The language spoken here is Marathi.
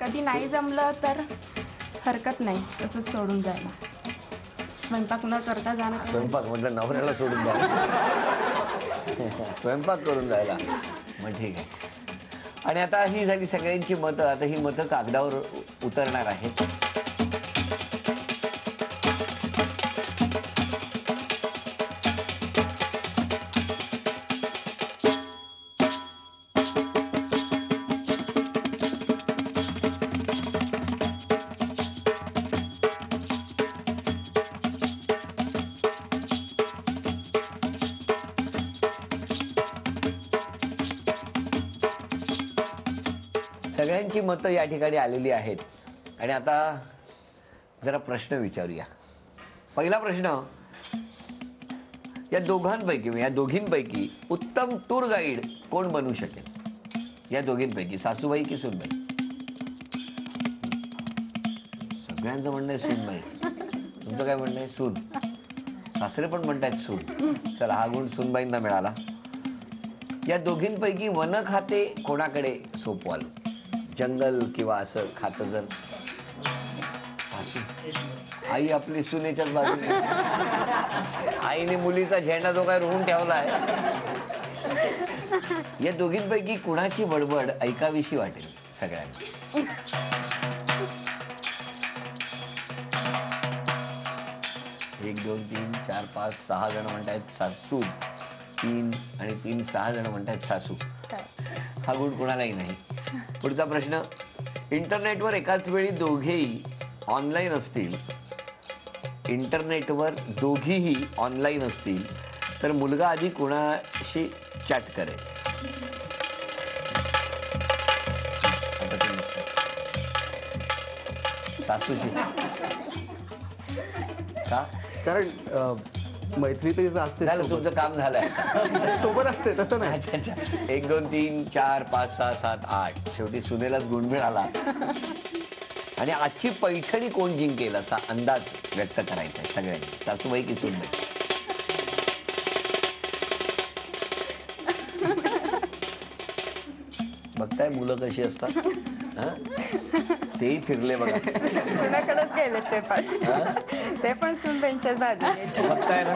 कधी नाही जमलं तर हरकत नाही, तसंच सोडून जायला. स्वयंपाक न करता जाणं. स्वयंपाक म्हटलं नवऱ्याला सोडून जायला, स्वयंपाक करून जायला, मग ठीक आहे. आणि आता ही झाली सगळ्यांची मतं. आता ही मतं कागदावर उतरणार आहेत. सगळ्यांची मतं या ठिकाणी आलेली आहेत. आणि आता जरा प्रश्न विचारूया. पहिला प्रश्न, या दोघींपैकी उत्तम टूर गाईड कोण बनू शकेल? या दोघींपैकी सासूबाई की सूनबाई? सगळ्यांचं म्हणणं आहे सूनबाई. तुमचं काय म्हणणं आहे? सून. सासरे पण म्हणतायत सून. चला, हा गुण सूनबाईंना मिळाला. या दोघींपैकी वन खाते कोणाकडे सोपवाल? जंगल किंवा असं खातं जर आई आपली सुनेच्याच बाजूने, आईने मुलीचा झेंडा जो काय रोवून ठेवलाय. या दोघींपैकी कुणाची बडबड ऐकावीशी वाटेल सगळ्यांना? 1 2 3 4 5 6 जण म्हणतायत सासू. 3 आणि 3 6 जण म्हणतायत सासू. हा गुण कुणालाही नाही. पुढचा प्रश्न, इंटरनेटवर एकाच वेळी दोघेही ऑनलाईन असतील, इंटरनेटवर दोघीही ऑनलाईन असतील तर मुलगा आधी कुणाशी चॅट करेल? सासूशी. का? कारण मैत्री तरी असते. झालं, तुमचं काम झालंय. सोबत असते तसं नाही. अच्छा अच्छा. 1 2 3 4 5 6 7 8 शेवटी सुनेलाच गुण मिळाला. आणि आजची पैठणी कोण जिंकेल असा अंदाज व्यक्त करायचा आहे सगळ्यांनी, सासूबाई की सूनबाई? बघताय मुलं कशी असतात. तेही फिरले बघा. तुझ्याकडेच गेले ते पण सूनबाईंच्याच बाजूने. बघताय ना.